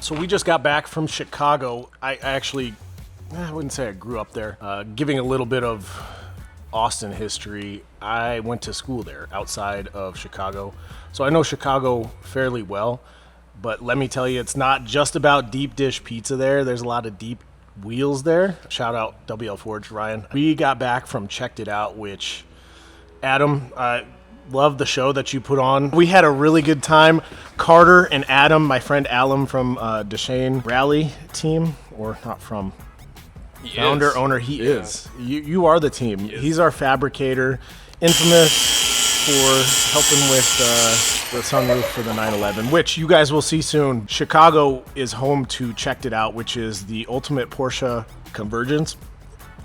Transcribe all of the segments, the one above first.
So we just got back from Chicago. I wouldn't say I grew up there. Giving a little bit of Austin history, I went to school there outside of Chicago. So I know Chicago fairly well, but let me tell you, it's not just about deep dish pizza there. There's a lot of deep wheels there. Shout out WL Forge, Ryan. We got back from Checked It Out, which Adam, love the show that you put on. We had a really good time. Carter and Adam, my friend Alan from Deshane Rally team, or not from, owner, he is. You are the team. He's our fabricator, infamous for helping with the sunroof for the 911, which you guys will see soon. Chicago is home to Checked It Out, which is the ultimate Porsche convergence.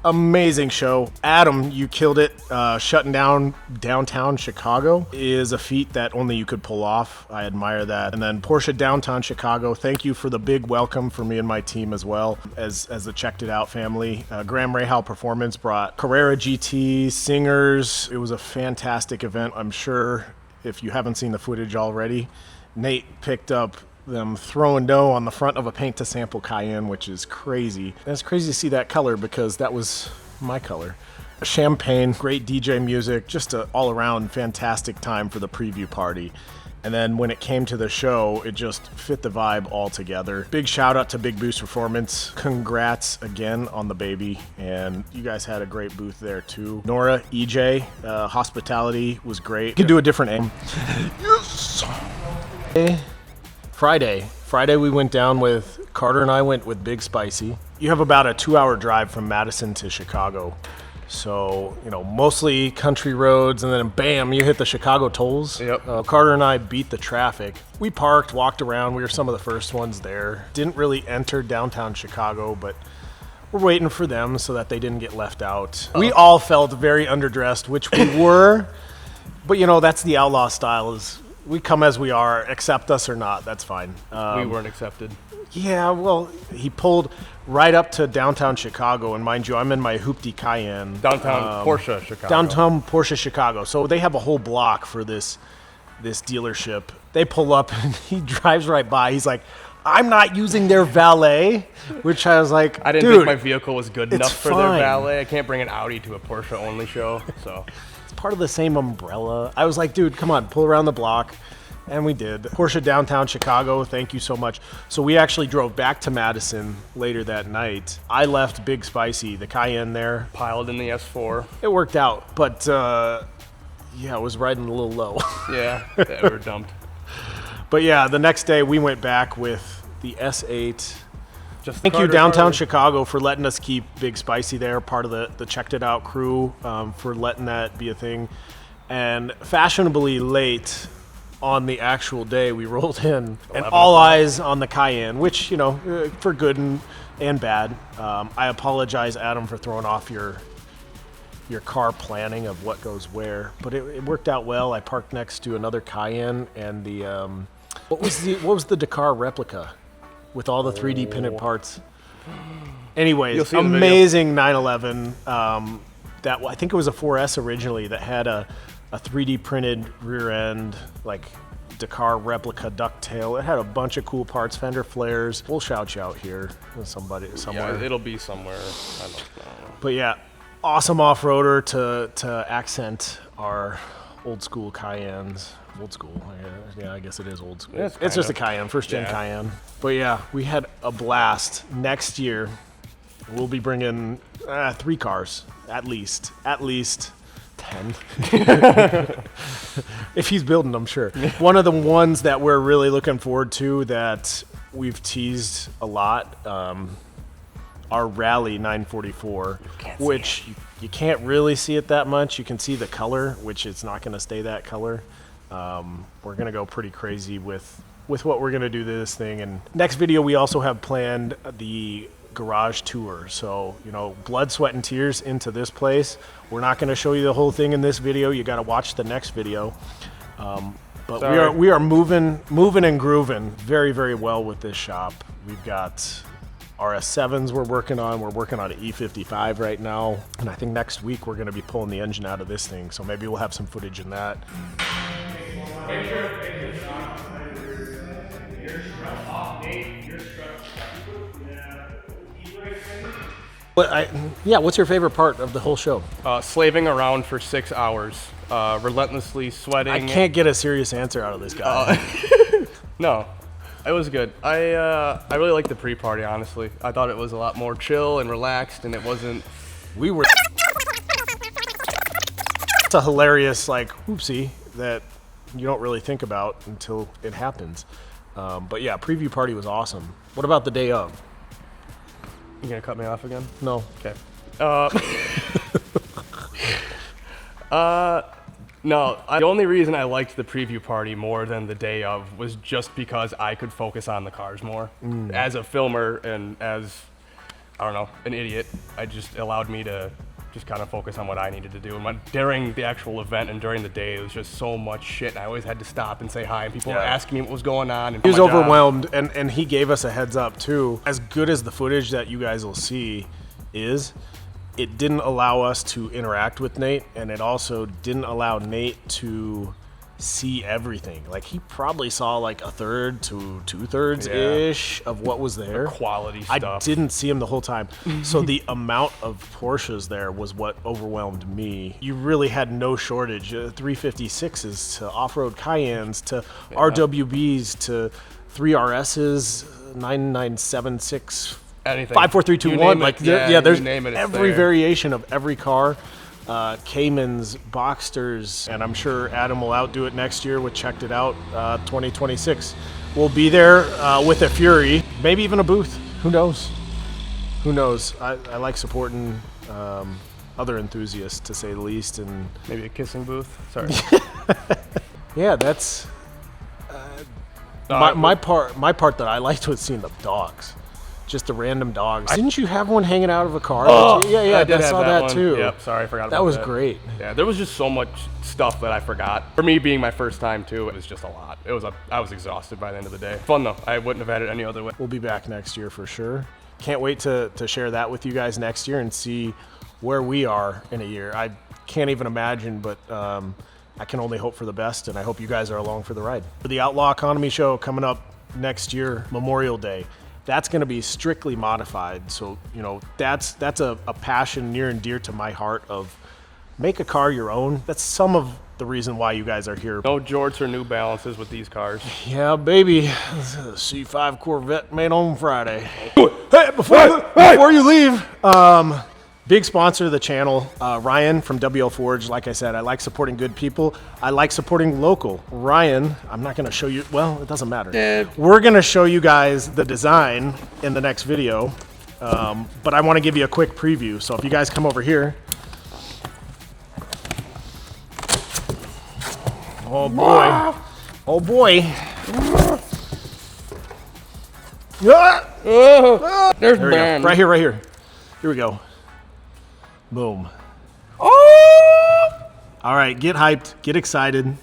Amazing show. Adam, you killed it. Shutting down downtown Chicago is a feat that only you could pull off. I admire that. And then Porsche downtown Chicago, thank you for the big welcome for me and my team as well as the Checked It Out family. Graham Rahal Performance brought Carrera GT, singers. It was a fantastic event. I'm sure if you haven't seen the footage already, Nate picked up them throwing dough on the front of a paint to sample Cayenne, which is crazy. And it's crazy to see that color because that was my color. Champagne, great DJ music, just an all-around fantastic time for the preview party. And then when it came to the show, it just fit the vibe all together. Big shout out to Big Boost Performance. Congrats again on the baby. And you guys had a great booth there too. Nora, EJ, hospitality was great. You could do a different aim. Yes! Friday we went down with, Carter and I went with Big Spicy. You have about a 2-hour drive from Madison to Chicago. So, mostly country roads, and then bam, you hit the Chicago tolls. Yep. Carter and I beat the traffic. We parked, walked around. We were some of the first ones there. Didn't really enter downtown Chicago, but we're waiting for them so that they didn't get left out. We all felt very underdressed, which we were. But, that's the outlaw style is we come as we are, accept us or not, that's fine. We weren't accepted. Yeah, well, he pulled right up to downtown Chicago, and mind you, I'm in my Hoopty Cayenne. Downtown Porsche Chicago. Downtown Porsche Chicago. So they have a whole block for this dealership. They pull up, and he drives right by. He's like, I'm not using their valet, which I was like, I didn't think my vehicle was good enough for their valet. I can't bring an Audi to a Porsche-only show, so... part of the same umbrella. I was like, dude, come on, pull around the block. And we did. Porsche downtown Chicago, thank you so much. So we actually drove back to Madison later that night. I left Big Spicy, the Cayenne there. Piled in the S4. It worked out, but it was riding a little low. Yeah, they were dumped. But yeah, the next day we went back with the S8. Thank you, downtown Chicago, for letting us keep Big Spicy there, part of the Checked It Out crew, for letting that be a thing. And fashionably late on the actual day, we rolled in, and all eyes on the Cayenne, which, for good and bad. I apologize, Adam, for throwing off your car planning of what goes where, but it worked out well. I parked next to another Cayenne, and the what was the Dakar replica? With all the 3D printed parts. Anyways, amazing 911. That I think it was a 4S originally that had a 3D printed rear end, like Dakar replica ducktail. It had a bunch of cool parts, fender flares. We'll shout you out here with somewhere. Yeah, it'll be somewhere. I don't know. But yeah, awesome off-roader to accent our old school Cayennes. Old school. Yeah, I guess it is old school. It's just a Cayenne, first-gen Cayenne. But yeah, we had a blast. Next year, we'll be bringing 3 cars, at least 10. If he's building them, sure. One of the ones that we're really looking forward to that we've teased a lot, our Rally 944, which you can't really see it that much. You can see the color, which it's not going to stay that color. We're going to go pretty crazy with what we're going to do to this thing. And next video, we also have planned the garage tour. So, blood, sweat, and tears into this place. We're not going to show you the whole thing in this video. You got to watch the next video. But we are moving and grooving very, very well with this shop. We've got RS7s we're working on. We're working on an E55 right now. And I think next week we're going to be pulling the engine out of this thing. So maybe we'll have some footage in that. What's your favorite part of the whole show? Slaving around for 6 hours, relentlessly sweating. I can't get a serious answer out of this guy. No, it was good. I really liked the pre-party, honestly. I thought it was a lot more chill and relaxed, and it wasn't... We were... It's a hilarious, like, oopsie that you don't really think about until it happens. But yeah, preview party was awesome. What about the day of? You gonna cut me off again? No. Okay. No, the only reason I liked the preview party more than the day of was just because I could focus on the cars more. As a filmer and as, I don't know, an idiot, I just allowed me to just kind of focus on what I needed to do. And during the actual event and during the day, it was just so much shit. And I always had to stop and say hi, and people were asking me what was going on. And he was overwhelmed, and he gave us a heads up too. As good as the footage that you guys will see is, it didn't allow us to interact with Nate, and it also didn't allow Nate to see everything. Like, he probably saw like a third to 2/3 ish of what was there. Quality stuff. I didn't see him the whole time. So the amount of Porsches there was what overwhelmed me. You really had no shortage. 356s to off-road Cayennes to RWBs to 3RSs, 9976, anything. 5, 4, 3, 2, 1. Like, there's every there. variation of every car. Caymans, Boxsters, and I'm sure Adam will outdo it next year with Checked It Out 2026. We'll be there with a Fury, maybe even a booth. Who knows? Who knows? I like supporting other enthusiasts, to say the least, and Maybe a kissing booth. Sorry. yeah, that's my part that I liked was seeing the dogs. Just the random dogs. Didn't you have one hanging out of a car? Oh, yeah, I saw that one too. Yep, sorry, I forgot about that. That was great. Yeah, there was just so much stuff that I forgot. For me being my first time too, it was just a lot. I was exhausted by the end of the day. Fun though, I wouldn't have had it any other way. We'll be back next year for sure. Can't wait to share that with you guys next year and see where we are in a year. I can't even imagine, but I can only hope for the best, and I hope you guys are along for the ride. For the Outlaw Economy show coming up next year, Memorial Day, that's going to be strictly modified. So, you know, that's a passion near and dear to my heart of make a car your own. That's some of the reason why you guys are here. No jorts or New Balances with these cars. Yeah, baby. This is a C5 Corvette made on Friday. Hey, before you leave, big sponsor of the channel, Ryan from WL Forge. Like I said, I like supporting good people. I like supporting local. Ryan, I'm not going to show you. Well, it doesn't matter. We're going to show you guys the design in the next video. But I want to give you a quick preview. So if you guys come over here. Oh, boy. Oh, boy. There's There we Ben. go. Right here. Here we go. Boom. Oh! All right, get hyped, get excited.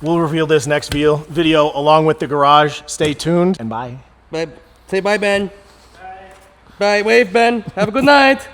We'll reveal this next video along with the garage. Stay tuned and bye. Bye. Say bye, Ben. Bye. Wave, Ben. Have a good night.